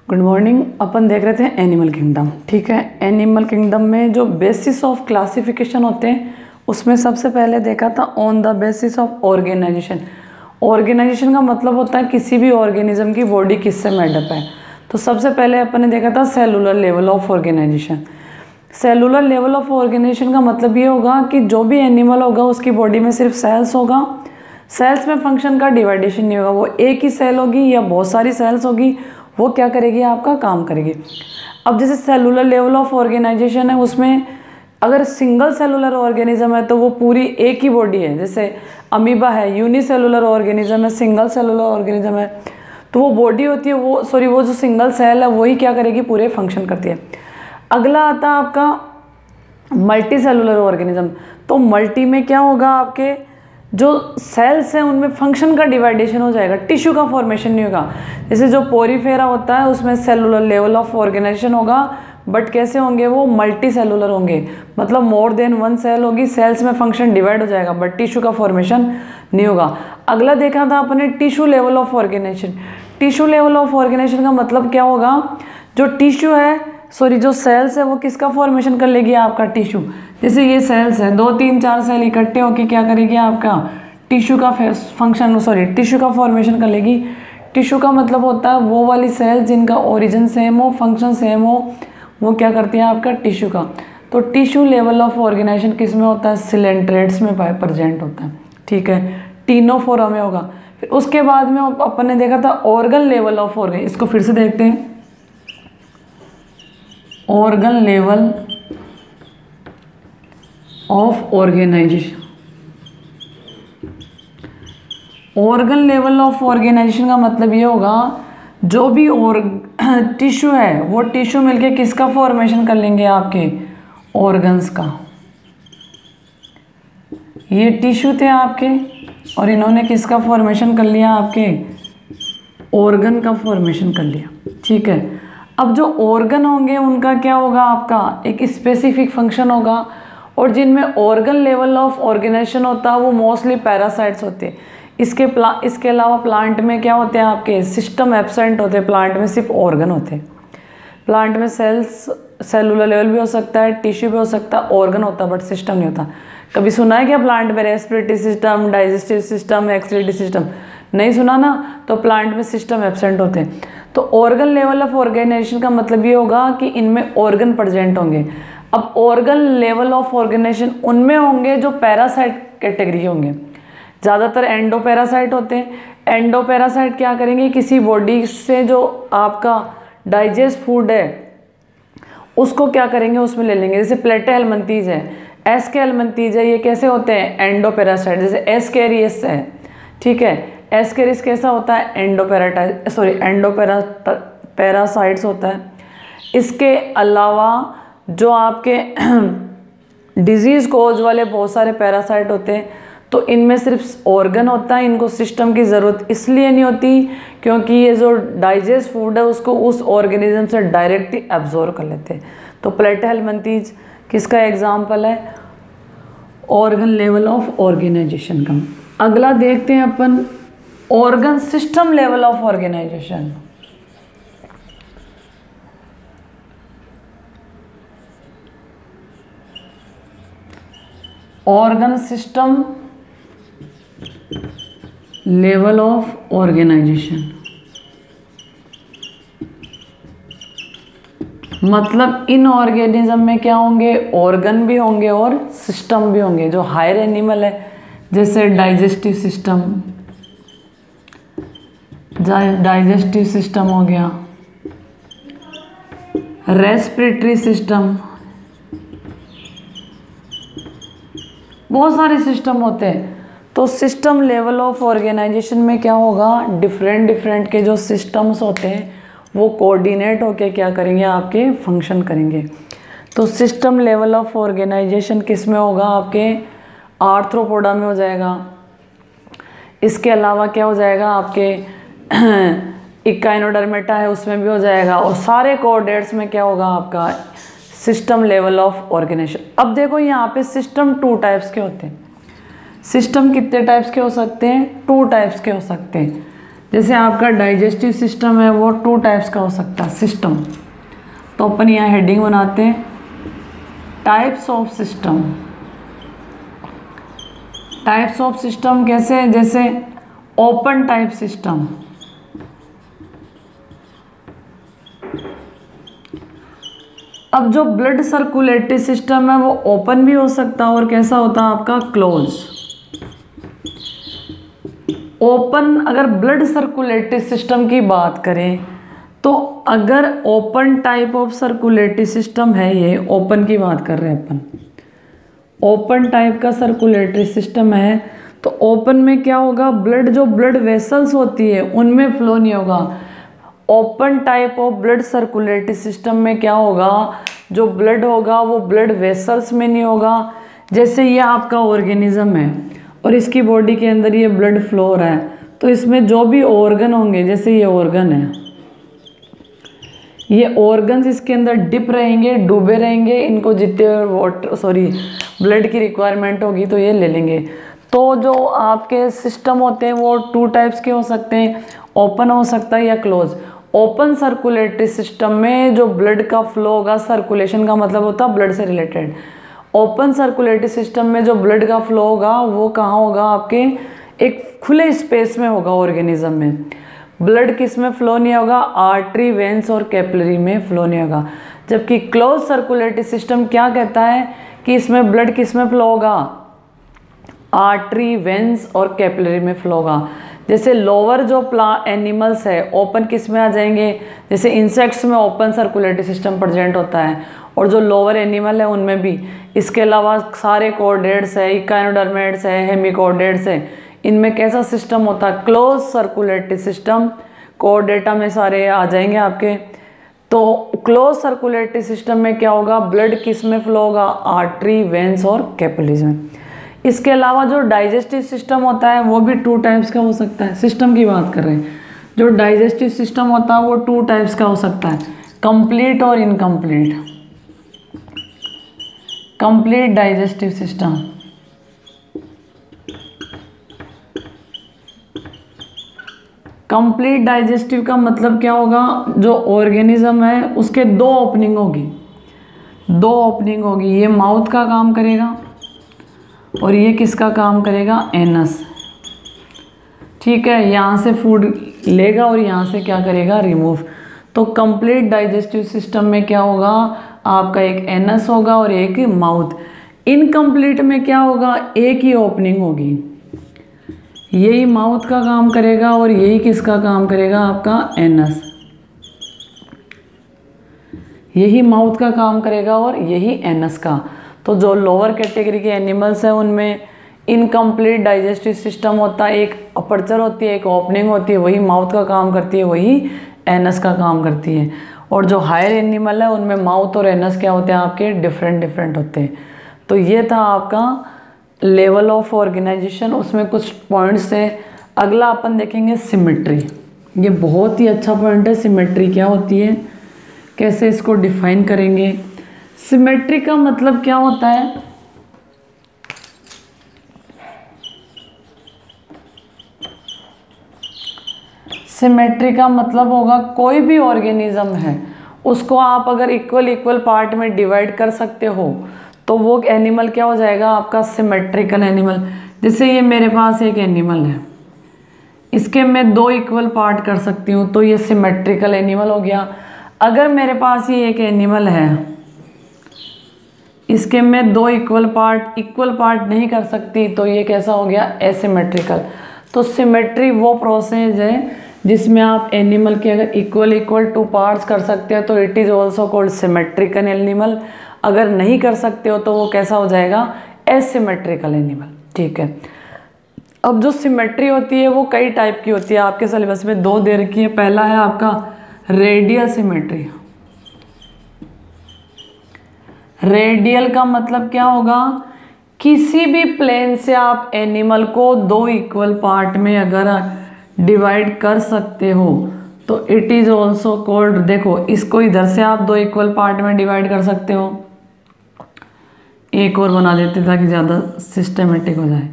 Good morning. अपन देख रहे थे एनिमल किंगडम। ठीक है, एनिमल किंगडम में जो बेसिस ऑफ क्लासिफिकेशन होते हैं उसमें सबसे पहले देखा था on the basis of organisation. Organisation का मतलब होता है किसी भी ऑर्गेनिज्म की बॉडी किससे मेडअप है। तो सबसे पहले अपन ने देखा था cellular level of organisation. Cellular level of organisation का मतलब ये होगा कि जो भी एनिमल होगा उसकी बॉडी में सिर्फ सेल्स होगा, सेल्स में फंक्शन का डिवाइडेशन नहीं होगा। वो एक ही सेल होगी या बहुत सारी सेल्स होगी, वो क्या करेगी, आपका काम करेगी। अब जैसे सेलुलर लेवल ऑफ ऑर्गेनाइजेशन है, उसमें अगर सिंगल सेलुलर ऑर्गेनिज्म है तो वो पूरी एक ही बॉडी है। जैसे अमीबा है, यूनिसेलुलर ऑर्गेनिज्म है, सिंगल सेलुलर ऑर्गेनिज्म है, तो वो बॉडी होती है, वो जो सिंगल सेल है वही क्या करेगी, पूरे फंक्शन करती है। अगला आता है आपका मल्टी सेलुलर ऑर्गेनिज्म। तो मल्टी में क्या होगा, आपके जो सेल्स हैं उनमें फंक्शन का डिवाइडेशन हो जाएगा, टिश्यू का फॉर्मेशन नहीं होगा। जैसे जो पोरीफेरा होता है उसमें सेलुलर लेवल ऑफ ऑर्गेनाइजेशन होगा, बट कैसे होंगे, वो मल्टी सेलुलर होंगे, मतलब मोर देन वन सेल होगी, सेल्स में फंक्शन डिवाइड हो जाएगा बट टिश्यू का फॉर्मेशन नहीं होगा। अगला देखा था अपने tissue level of organisation. Tissue level of organisation का मतलब क्या होगा, जो टिश्यू है जो सेल्स है वो किसका फॉर्मेशन कर लेगी, आपका टिश्यू। जैसे ये सेल्स है, 2 3 4 सेल इकट्ठे होकर क्या करेगी, आपका टिश्यू का फंक्शन टिश्यू का फॉर्मेशन कर लेगी। टिश्यू का मतलब होता है वो वाली सेल जिनका ओरिजिन सेम हो, फंक्शन सेम हो, वो क्या करती है, आपका टिश्यू का। तो टिश्यू लेवल ऑफ ऑर्गेनाइजेशन किस में होता है, सिलेंट्रेट्स में प्रेजेंट होता है। ठीक है, टीनोफोरा में होगा। फिर उसके बाद में अपन ने देखा था ऑर्गन लेवल ऑफ ऑर्गन। इसको फिर से देखते हैं, organ level of organisation. Organ level of organisation का मतलब ये होगा जो भी टिश्यू है वो टिश्यू मिलके किसका फॉर्मेशन कर लेंगे, आपके ऑर्गन्स का। ये टिश्यू थे आपके और इन्होंने किसका फॉर्मेशन कर लिया, आपके ऑर्गन का फॉर्मेशन कर लिया। ठीक है, अब जो ऑर्गन होंगे उनका क्या होगा, आपका एक स्पेसिफिक फंक्शन होगा, और जिनमें ऑर्गन लेवल ऑफ ऑर्गेनाइजेशन होता है वो मोस्टली पैरासाइट्स होते हैं। इसके अलावा प्लांट में क्या होते हैं, आपके सिस्टम एब्सेंट होते हैं। प्लांट में सिर्फ ऑर्गन होते हैं। प्लांट में सेलुलर लेवल भी हो सकता है, टिश्यू भी हो सकता है, ऑर्गन होता है बट सिस्टम नहीं होता। कभी सुना है क्या प्लांट में respiratory system, digestive system, excretory system? नहीं सुना ना, तो प्लांट में सिस्टम एब्सेंट होते हैं। तो ऑर्गन लेवल ऑफ ऑर्गेनाइजेशन का मतलब ये होगा कि इनमें ऑर्गन प्रेजेंट होंगे। अब ऑर्गन लेवल ऑफ ऑर्गेनाइजेशन उनमें होंगे जो पैरासाइट कैटेगरी होंगे। ज़्यादातर एंडोपैरासाइट होते हैं। एंडोपैरासाइट क्या करेंगे, किसी बॉडी से जो आपका डाइजेस्ट फूड है उसको क्या करेंगे, उसमें ले लेंगे। जैसे प्लेटे हेलमिंथेस है, एस्के हेलमिंथेस है, ये कैसे होते हैं, एंडोपैरासाइट। जैसे एस्केरियस है, ठीक है, एस्केरियस कैसा होता है, एंडोपैरासाइट्स होता है। इसके अलावा जो आपके डिजीज़ कोज वाले बहुत सारे पैरासाइट होते हैं, तो इनमें सिर्फ ऑर्गन होता है। इनको सिस्टम की ज़रूरत इसलिए नहीं होती क्योंकि ये जो डाइजेस्ट फूड है उसको उस ऑर्गेनिज्म से डायरेक्टली एब्जॉर्ब कर लेते हैं। तो प्लेटा हेलमिंथेस किसका एग्जाम्पल है, ऑर्गन लेवल ऑफ ऑर्गेनाइजेशन का। अगला देखते हैं अपन organ system level of organisation. Organ system level of organisation मतलब इन ऑर्गेनिज्म में क्या होंगे, ऑर्गन भी होंगे और सिस्टम भी होंगे। जो हायर एनिमल है जैसे डाइजेस्टिव सिस्टम हो गया, रेस्पिरेटरी सिस्टम, बहुत सारे सिस्टम होते हैं। तो सिस्टम लेवल ऑफ ऑर्गेनाइजेशन में क्या होगा, डिफरेंट के जो सिस्टम्स होते हैं वो कोऑर्डिनेट होके क्या करेंगे, आपके फंक्शन करेंगे। तो सिस्टम लेवल ऑफ ऑर्गेनाइजेशन किस में होगा, आपके आर्थ्रोपोडा में हो जाएगा। इसके अलावा क्या हो जाएगा, आपके इकाइनोडर्मेटा है उसमें भी हो जाएगा। और सारे कोऑर्डिनेट्स में क्या होगा, आपका सिस्टम लेवल ऑफ ऑर्गेनाइजेशन। अब देखो यहाँ पे सिस्टम 2 टाइप्स के होते हैं। सिस्टम कितने टाइप्स के हो सकते हैं, 2 टाइप्स के हो सकते हैं। जैसे आपका डाइजेस्टिव सिस्टम है वो 2 टाइप्स का हो सकता है सिस्टम। तो अपन यहाँ हेडिंग बनाते हैं types of system. Types of system कैसे, जैसे ओपन टाइप सिस्टम, अब जो ब्लड सर्कुलेटरी सिस्टम है वो ओपन भी हो सकता है और कैसा होता है आपका क्लोज। ओपन, अगर ब्लड सर्कुलेटरी सिस्टम की बात करें तो अगर open type of circulatory system है, ये ओपन की बात कर रहे हैं अपन, ओपन टाइप का सर्कुलेटरी सिस्टम है तो ओपन में क्या होगा, ब्लड जो ब्लड वेसल्स होती है उनमें फ्लो नहीं होगा। Open type of blood circulatory system में क्या होगा, जो ब्लड होगा वो ब्लड वेसल्स में नहीं होगा। जैसे ये आपका ऑर्गेनिज्म है और इसकी बॉडी के अंदर ये ब्लड फ्लो हो रहा है, तो इसमें जो भी ऑर्गन होंगे, जैसे ये ऑर्गन है, ये ऑर्गन्स इसके अंदर डिप रहेंगे, डूबे रहेंगे, इनको जितने ब्लड की रिक्वायरमेंट होगी तो ये ले लेंगे। तो जो आपके सिस्टम होते हैं वो 2 टाइप्स के हो सकते हैं, ओपन हो सकता है या क्लोज। ओपन सर्कुलेटरी सिस्टम में जो ब्लड का फ्लो होगा, सर्कुलेशन का मतलब होता है ब्लड से रिलेटेड। ओपन सर्कुलेटरी सिस्टम में जो ब्लड का फ्लो होगा वो कहाँ होगा, आपके एक खुले स्पेस में होगा ऑर्गेनिज्म में। ब्लड किस में फ्लो नहीं होगा, आर्टरी, वेंस और कैपिलरी में फ्लो नहीं होगा। जबकि क्लोज सर्कुलेटरी सिस्टम क्या कहता है कि इसमें ब्लड किस में फ्लो होगा, आर्टरी, वेंस और कैपिलरी में फ्लो होगा। जैसे लोअर जो एनिमल्स है ओपन किस में आ जाएंगे, जैसे इंसेक्ट्स में ओपन सर्कुलेटरी सिस्टम प्रेजेंट होता है और जो लोअर एनिमल है उनमें भी। इसके अलावा सारे कॉर्डेट्स है, इकाइनोडर्मेट्स है, हेमिकॉर्डेट्स है, इनमें कैसा सिस्टम होता है, क्लोज सर्कुलेटरी सिस्टम। कॉर्डेटा में सारे आ जाएंगे आपके। तो क्लोज सर्कुलेटरी सिस्टम में क्या होगा, ब्लड किस में फ्लो होगा, आर्टरी, वेंस और कैपिलरीज में। इसके अलावा जो डाइजेस्टिव सिस्टम होता है वो भी 2 टाइप्स का हो सकता है। सिस्टम की बात कर रहे हैं, जो डाइजेस्टिव सिस्टम होता है वो 2 टाइप्स का हो सकता है, कंप्लीट और incomplete. Complete digestive system, complete digestive का मतलब क्या होगा, जो ऑर्गेनिज्म है उसके 2 ओपनिंग होगी, 2 ओपनिंग होगी। ये माउथ का काम करेगा और ये किसका काम करेगा, एनस। ठीक है, यहाँ से फूड लेगा और यहाँ से क्या करेगा, रिमूव। तो कंप्लीट डाइजेस्टिव सिस्टम में क्या होगा, आपका एक एनस होगा और एक माउथ। इनकम्प्लीट में क्या होगा, एक ही ओपनिंग होगी, यही माउथ का काम करेगा और यही किसका काम करेगा, आपका एनस। यही माउथ का काम करेगा और यही एनस का। तो जो लोअर कैटेगरी के एनिमल्स हैं उनमें इनकम्प्लीट डाइजेस्टिव सिस्टम होता है, एक अपर्चर होती है, एक ओपनिंग होती है, वही माउथ का काम करती है, वही एनस का काम करती है। और जो हायर एनिमल है उनमें माउथ और एनस क्या होते हैं, आपके डिफरेंट होते हैं। तो ये था आपका लेवल ऑफ ऑर्गेनाइजेशन, उसमें कुछ पॉइंट्स है। अगला अपन देखेंगे सिमेट्री। ये बहुत ही अच्छा पॉइंट है, सिमेट्री क्या होती है, कैसे इसको डिफाइन करेंगे। सिमेट्री का मतलब क्या होता है, सिमेट्री का मतलब होगा कोई भी ऑर्गेनिज्म है उसको आप अगर इक्वल पार्ट में डिवाइड कर सकते हो तो वो एनिमल क्या हो जाएगा, आपका सिमेट्रिकल एनिमल। जैसे ये मेरे पास एक एनिमल है, इसके मैं 2 इक्वल पार्ट कर सकती हूँ तो ये सिमेट्रिकल एनिमल हो गया। अगर मेरे पास ये एक एनिमल है, इसके मैं 2 इक्वल पार्ट नहीं कर सकती तो ये कैसा हो गया, एसिमेट्रिकल। तो सिमेट्री वो प्रोसेस है जिसमें आप एनिमल के अगर इक्वल 2 पार्ट्स कर सकते हो तो it is also called symmetrical animal. अगर नहीं कर सकते हो तो वो कैसा हो जाएगा, एसिमेट्रिकल एनिमल। ठीक है, अब जो सिमेट्री होती है वो कई टाइप की होती है, आपके सिलेबस में 2 दे रखी है। पहला है आपका रेडियल सिमेट्री। रेडियल का मतलब क्या होगा, किसी भी प्लेन से आप एनिमल को 2 इक्वल पार्ट में अगर डिवाइड कर सकते हो तो इट इज़ ऑल्सो कॉल्ड, देखो इसको इधर से आप 2 इक्वल पार्ट में डिवाइड कर सकते हो, एक और बना देते ताकि ज़्यादा सिस्टमेटिक हो जाए।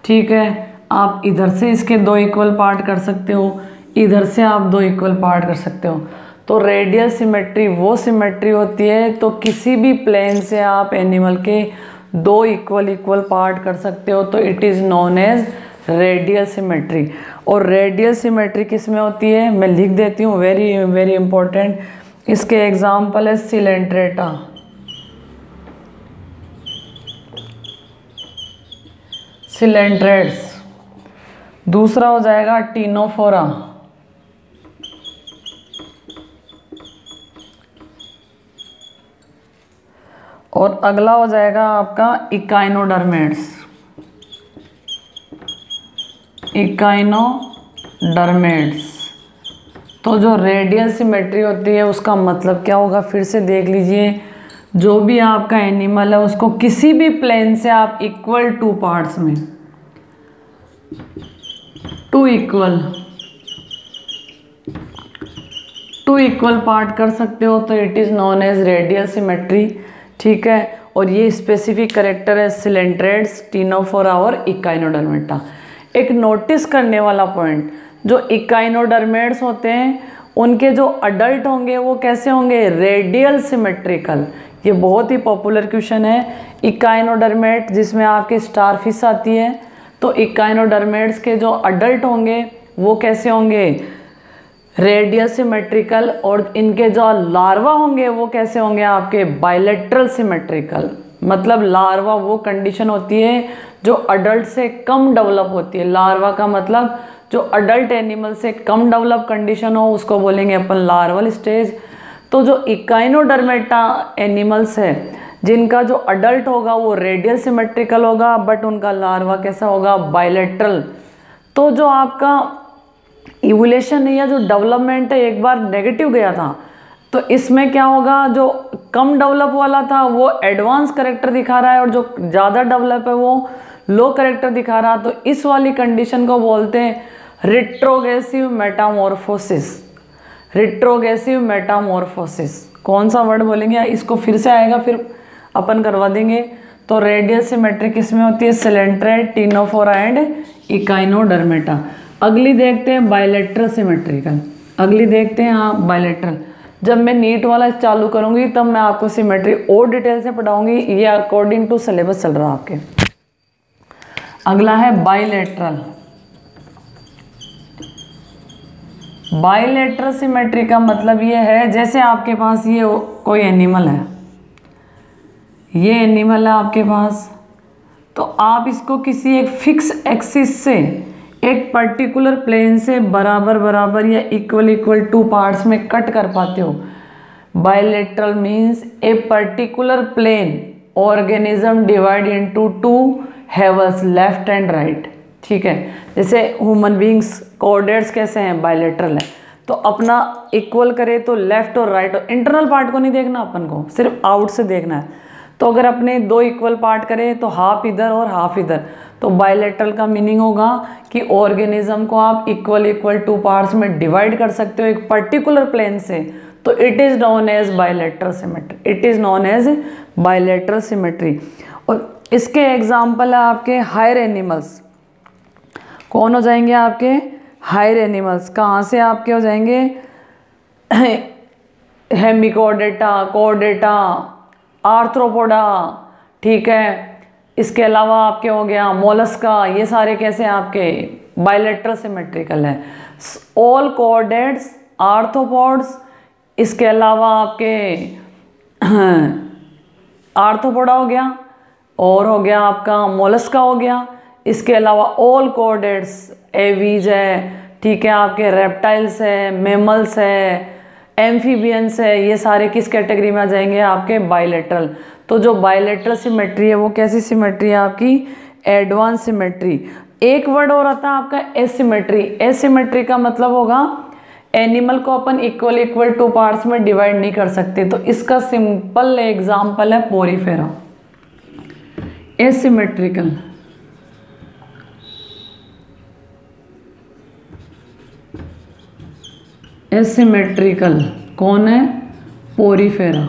ठीक है, आप इधर से इसके 2 इक्वल पार्ट कर सकते हो, इधर से आप दो इक्वल पार्ट कर सकते हो। तो रेडियल सिमेट्री वो सिमेट्री होती है तो किसी भी प्लेन से आप एनिमल के दो इक्वल पार्ट कर सकते हो, तो it is known as radial symmetry. और रेडियल सिमेट्री किस में होती है, मैं लिख देती हूँ, वेरी वेरी इंपॉर्टेंट। इसके एग्जाम्पल है सिलेंट्रेटा, सिलेंट्रेट्स। दूसरा हो जाएगा टीनोफोरा, और अगला हो जाएगा आपका इकाइनोडर्मेट्स, इकाइनोडर्मेट्स। तो जो रेडियल सिमेट्री होती है उसका मतलब क्या होगा, फिर से देख लीजिए। जो भी आपका एनिमल है उसको किसी भी प्लेन से आप इक्वल टू पार्ट्स में टू इक्वल पार्ट कर सकते हो, तो it is known as radial symmetry. ठीक है, और ये स्पेसिफिक करेक्टर है सिलेंट्रेट्स, टीनोफोरा और इकाइनोडर्मेटा। एक नोटिस करने वाला पॉइंट, जो इकाइनोडर्मेट्स होते हैं उनके जो अडल्ट होंगे वो कैसे होंगे, रेडियल सिमेट्रिकल। ये बहुत ही पॉपुलर क्वेश्चन है। इकाइनोडर्मेट जिसमें आपकी स्टारफिश आती है, तो इकाइनोडर्मेट्स के जो अडल्ट होंगे वो कैसे होंगे, रेडियल सिमेट्रिकल, और इनके जो लार्वा होंगे वो कैसे होंगे आपके बायलैटरल सिमेट्रिकल। मतलब लार्वा वो कंडीशन होती है जो अडल्ट से कम डेवलप होती है। लार्वा का मतलब जो अडल्ट एनिमल से कम डेवलप कंडीशन हो उसको बोलेंगे अपन लार्वल स्टेज। तो जो इकाइनोडर्मेटा एनिमल्स है जिनका जो अडल्ट होगा वो रेडियल सिमेट्रिकल होगा, बट उनका लार्वा कैसा होगा, बायलैटरल। तो जो आपका इवोल्यूशन है या जो डेवलपमेंट है एक बार नेगेटिव गया था, तो इसमें क्या होगा, जो कम डेवलप वाला था वो एडवांस करेक्टर दिखा रहा है और जो ज़्यादा डेवलप है वो लो करेक्टर दिखा रहा। तो इस वाली कंडीशन को बोलते हैं रिट्रोग्रेसिव मेटामॉर्फोसिस। रिट्रोग्रेसिव मेटामॉर्फोसिस कौन सा वर्ड बोलेंगे, इसको फिर से आएगा फिर अपन करवा देंगे। तो रेडियल सिमेट्री किसमें होती है, सिलेंट्रेट, टीनोफोरा एंड इकाइनोडर्मेटा। अगली देखते हैं बायलैटरल सिमेट्रिकल। अगली देखते हैं आप बायलैटरल। जब मैं नीट वाला चालू करूंगी तब मैं आपको सिमेट्री और डिटेल से पढ़ाऊंगी, ये अकॉर्डिंग टू सिलेबस चल रहा है आपके। अगला है बायलैटरल। बायलैटरल सिमेट्री का मतलब ये है, जैसे आपके पास ये कोई एनिमल है, ये एनिमल है आपके पास, तो आप इसको किसी एक फिक्स एक्सिस से एक पर्टिकुलर प्लेन से बराबर बराबर या इक्वल टू पार्ट्स में कट कर पाते हो। Bilateral means a particular plane organism divide into two halves, left and right. ठीक है, जैसे ह्यूमन बींग्स कोऑर्डिनेट्स कैसे हैं, बायलैटरल है। तो अपना इक्वल करे तो लेफ्ट और राइट, इंटरनल पार्ट को नहीं देखना अपन को, सिर्फ आउट से देखना है। तो अगर अपने दो इक्वल पार्ट करें तो हाफ इधर और हाफ इधर, तो बायलैटरल का मीनिंग होगा कि ऑर्गेनिज्म को आप इक्वल टू पार्ट्स में डिवाइड कर सकते हो एक पर्टिकुलर प्लेन से, तो it is known as bilateral symmetry. It is known as bilateral symmetry. और इसके एग्जाम्पल है आपके हायर एनिमल्स। कौन हो जाएंगे आपके हायर एनिमल्स, कहाँ से आपके हो जाएंगे, हेमिकोडेटा, कोडेटा, आर्थ्रोपोडा। ठीक है, इसके अलावा आपके हो गया मोलस्का, ये सारे कैसे हैं आपके बायलैटरल सिमेट्रिकल है। ऑल कोऑर्डिनेट्स, आर्थ्रोपोड्स, इसके अलावा आपके आर्थ्रोपोडा हो गया और हो गया आपका मोलस्का हो गया। इसके अलावा ऑल कोऑर्डिनेट्स, एवीज है, ठीक है, आपके रेप्टाइल्स है, मेमल्स है, एम्फीबियंस है, ये सारे किस कैटेगरी में आ जाएंगे आपके बायलैटरल। तो जो बायलैटरल सिमेट्री है वो कैसी सिमेट्री है आपकी, एडवांस सिमेट्री। एक वर्ड और आता है आपका एसिमेट्री। एसिमेट्री का मतलब होगा एनिमल को अपन इक्वल टू पार्ट्स में डिवाइड नहीं कर सकते। तो इसका सिंपल एग्जांपल है पोरीफेरा, एसिमेट्रिकल। एसिमेट्रिकल कौन है, पोरीफेरा।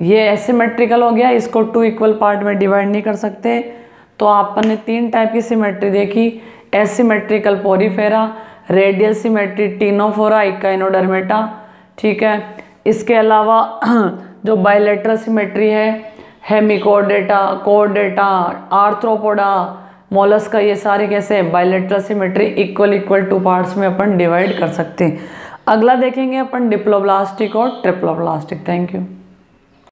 ये एसिमेट्रिकल हो गया, इसको टू इक्वल पार्ट में डिवाइड नहीं कर सकते। तो अपन ने 3 टाइप की सिमेट्री देखी, asymmetrical Porifera, radial symmetry Ctenophora, Echinodermata, ठीक है। इसके अलावा जो बायलैटरल सिमेट्री है, हेमिकोडेटा, कोडेटा, आर्थ्रोपोडा, मोलस्का, ये सारे कैसे बायलैटरल सिमेट्री इक्वल 2 पार्ट्स में अपन डिवाइड कर सकते हैं। अगला देखेंगे अपन डिप्लोब्लास्टिक और ट्रिप्लोब्लास्टिक। Thank you.